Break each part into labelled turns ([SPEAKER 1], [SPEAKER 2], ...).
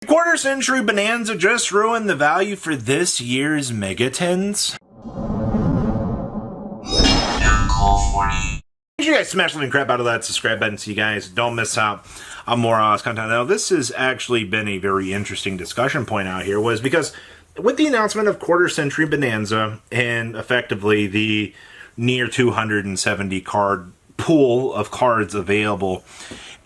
[SPEAKER 1] Quarter Century Bonanza just ruined the value for this year's Megatins. Make sure you guys smash the crap out of that subscribe button so you guys don't miss out on more content. Now, this has actually been a very interesting discussion point out here, was because with the announcement of Quarter Century Bonanza and effectively the near 270 card pool of cards available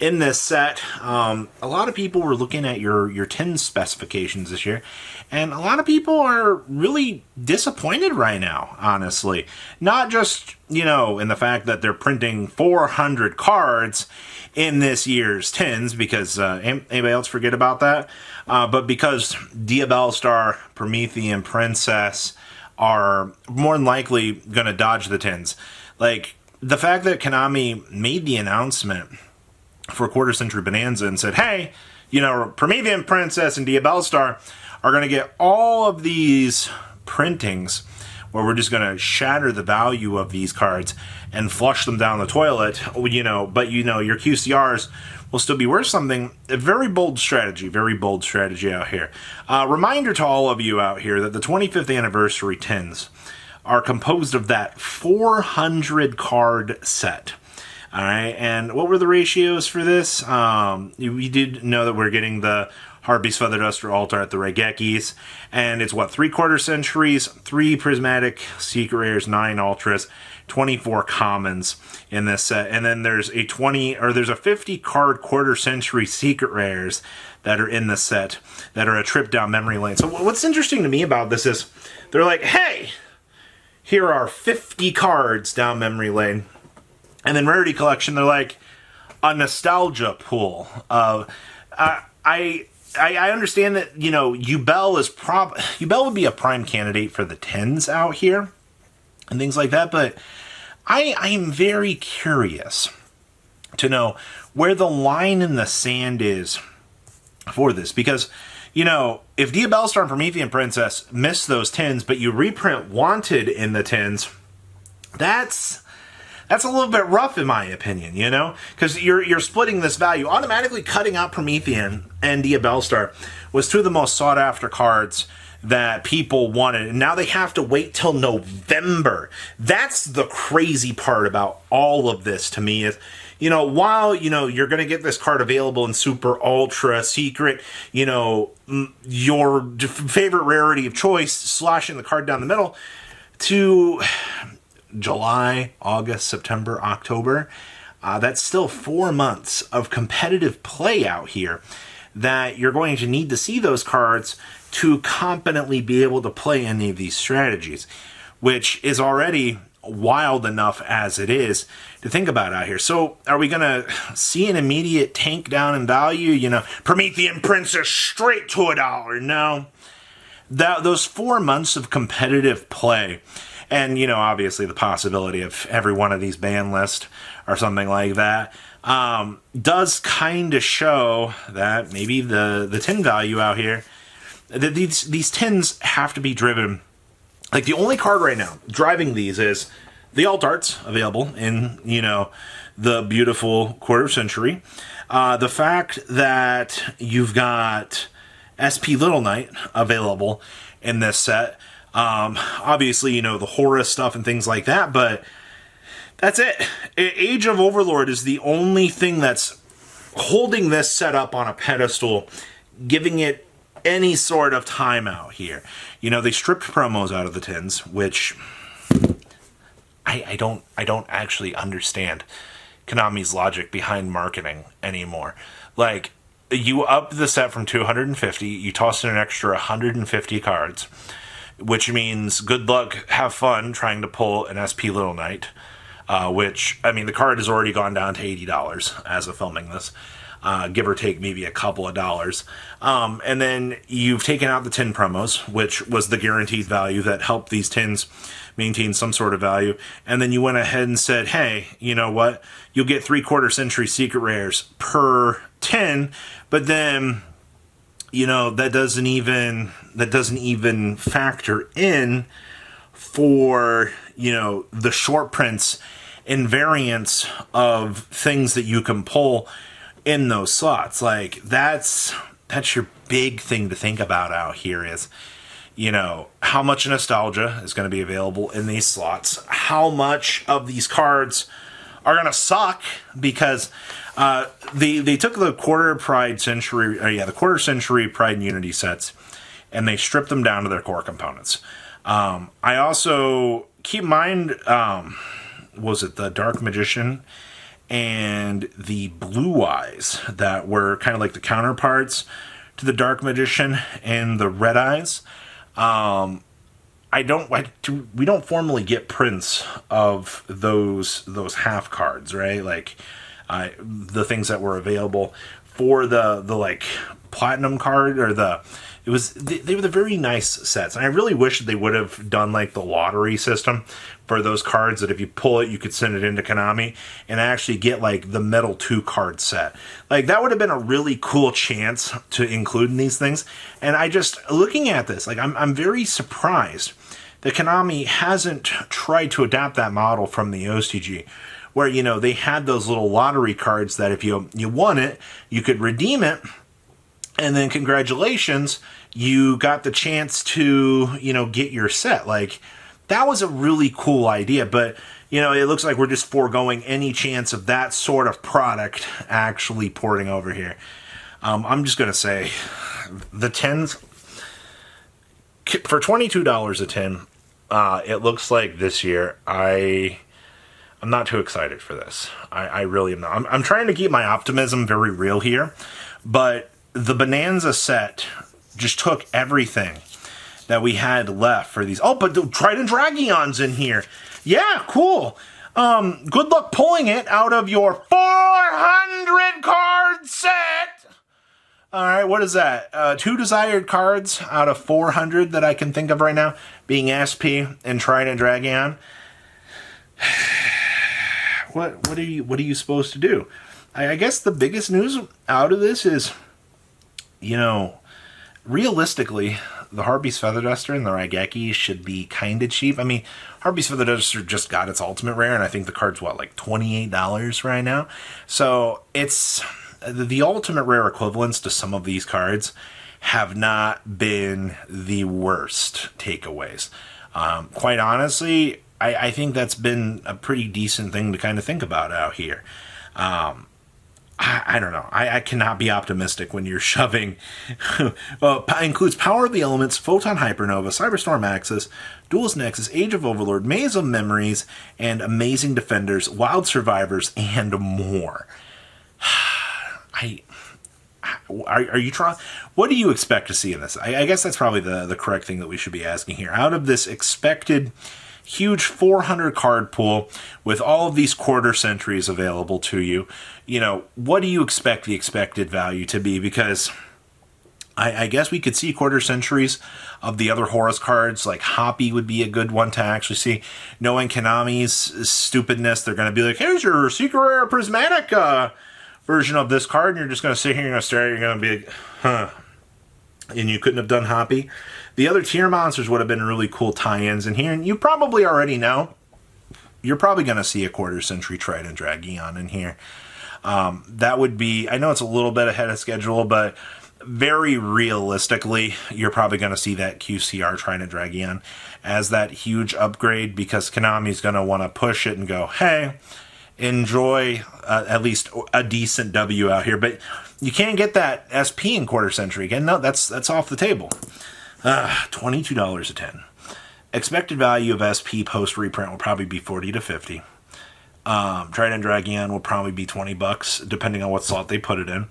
[SPEAKER 1] in this set, a lot of people were looking at your 10 specifications this year, and a lot of people are really disappointed right now, honestly. Not just, in the fact that they're printing 400 cards in this year's 10s, because anybody else forget about that? But because Diabellstar, Promethean Princess are more than likely going to dodge the 10s. Like, the fact that Konami made the announcement for Quarter Century Bonanza and said, hey, Promethean Princess and Diabellstar are going to get all of these printings where we're just going to shatter the value of these cards and flush them down the toilet, but your QCRs will still be worth something. A very bold strategy out here. Reminder to all of you out here that the 25th anniversary 10s are composed of that 400 card set. All right, and what were the ratios for this? We did know that we're getting the Harpies, Feather Duster, Altar at the Raigekis, and it's 3 quarter centuries, 3 prismatic secret rares, 9 ultras, 24 commons in this set, and then there's a 50 card quarter century secret rares that are in the set that are a trip down memory lane. So what's interesting to me about this is they're like, hey, here are 50 cards down memory lane. And then Rarity Collection, they're like a nostalgia pool. I understand that, Yubel would be a prime candidate for the 10s out here and things like that, but I am very curious to know where the line in the sand is for this, because if Diabellstar and Promethean Princess miss those 10s, but you reprint Wanted in the 10s, that's a little bit rough in my opinion, because you're splitting this value. Automatically cutting out Promethean and Diabellstar was 2 of the most sought after cards that people wanted, and now they have to wait till November. That's the crazy part about all of this to me is, while, you're going to get this card available in Super Ultra Secret, your favorite rarity of choice, sloshing the card down the middle to July, August, September, October. That's still 4 months of competitive play out here that you're going to need to see those cards to competently be able to play any of these strategies, which is already wild enough as it is to think about out here. So are we going to see an immediate tank down in value? Promethean Princess straight to $1. No. Those 4 months of competitive play, and, obviously the possibility of every one of these ban lists or something like that, does kind of show that maybe the 10 value out here, that these 10s have to be driven. Like, the only card right now driving these is the Alt Arts available in, the beautiful Quarter Century. The fact that you've got SP Little Knight available in this set. Obviously, the Horus stuff and things like that, but that's it. Age of Overlord is the only thing that's holding this set up on a pedestal, giving it any sort of time out here. They stripped promos out of the 10s, which I don't actually understand Konami's logic behind marketing anymore. Like, you up the set from 250, you toss in an extra 150 cards, which means good luck, have fun trying to pull an SP Little Knight, which, the card has already gone down to $80 as of filming this, give or take maybe a couple of dollars. And then you've taken out the 10 promos, which was the guaranteed value that helped these 10s maintain some sort of value. And then you went ahead and said, hey, you know what? You'll get 3 quarter century secret rares per 10, but then that doesn't even factor in for the short prints and variants of things that you can pull in those slots. Like, that's that's your big thing to think about out here is, you know, how much nostalgia is going to be available in these slots, how much of these cards are going to suck because they took the quarter century Pride and Unity sets and they stripped them down to their core components. I also keep in mind, was it the Dark Magician and the Blue Eyes that were kind of like the counterparts to the Dark Magician and the Red Eyes. We don't formally get prints of those half cards, right? Like the things that were available for the like platinum card or they were the very nice sets. And I really wish they would have done like the lottery system for those cards that if you pull it, you could send it into Konami and actually get like the Metal 2 card set. Like that would have been a really cool chance to include in these things. And I just, looking at this, like I'm very surprised that Konami hasn't tried to adapt that model from the OCG, where, you know, they had those little lottery cards that if you won it, you could redeem it. And then congratulations, you got the chance to, you know, get your set. Like, that was a really cool idea, but, you know, it looks like we're just foregoing any chance of that sort of product actually porting over here. I'm just going to say, the 10s, for $22 a 10, it looks like this year, I'm not too excited for this. I really am not. I'm trying to keep my optimism very real here, but the Bonanza set just took everything that we had left for these. Oh, but the Trident Dragion's in here. Yeah, cool. Good luck pulling it out of your 400 card set. All right, what is that? 2 desired cards out of 400 that I can think of right now being SP and Trident Dragon. What are you supposed to do? I guess the biggest news out of this is, you know, realistically, the Harpy's Feather Duster and the Raigeki should be kind of cheap. I mean, Harpy's Feather Duster just got its ultimate rare, and I think the card's, like $28 right now? So it's the ultimate rare equivalents to some of these cards have not been the worst takeaways. Quite honestly, I think that's been a pretty decent thing to kind of think about out here. I don't know. I cannot be optimistic when you're shoving. Includes Power of the Elements, Photon Hypernova, Cyberstorm Axis, Duelist Nexus, Age of Overlord, Maze of Memories, and Amazing Defenders, Wild Survivors, and more. Are you trying? What do you expect to see in this? I guess that's probably the correct thing that we should be asking here. Out of this expected huge 400 card pool with all of these quarter centuries available to you, you know, what do you expect the expected value to be? Because I guess we could see quarter centuries of the other Horus cards, like Hoppy would be a good one to actually see. Knowing Konami's stupidness, they're going to be like, here's your secret rare prismatic version of this card, and you're just going to sit here and stare, you're going to be like, huh. And you couldn't have done Hoppy. The other tier monsters would have been really cool tie-ins in here, and you probably already know. You're probably going to see a quarter century Trident Dragon in here. That would be, I know it's a little bit ahead of schedule, but very realistically, you're probably going to see that QCR Trident Dragon as that huge upgrade, because Konami's going to want to push it and go, hey, enjoy at least a decent W out here. But you can't get that SP in quarter century again. No, that's off the table. $22 a 10. Expected value of SP post reprint will probably be 40 to 50. Trident Dragon will probably be $20 depending on what slot they put it in.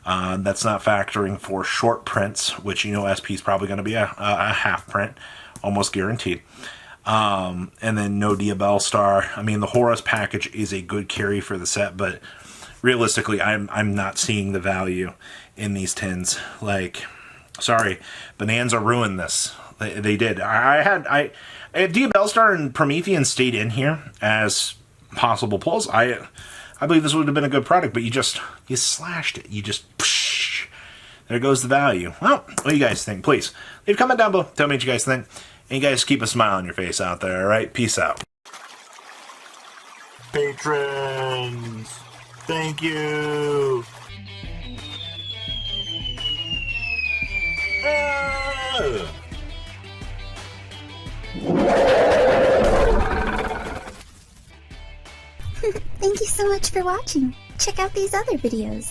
[SPEAKER 1] That's not factoring for short prints, which, you know, SP is probably going to be a half print, almost guaranteed. And then no Diabell Star. I mean, the Horus package is a good carry for the set, but realistically, I'm not seeing the value in these tins. Like, sorry, Bonanza ruined this. They did. If Diabell Star and Promethean stayed in here as possible pulls, I believe this would have been a good product, but you slashed it. You just, psh, there goes the value. Well, what do you guys think? Please leave a comment down below. Tell me what you guys think. And you guys keep a smile on your face out there, all right? Peace out. Patrons, thank you.
[SPEAKER 2] Thank you so much for watching. Check out these other videos.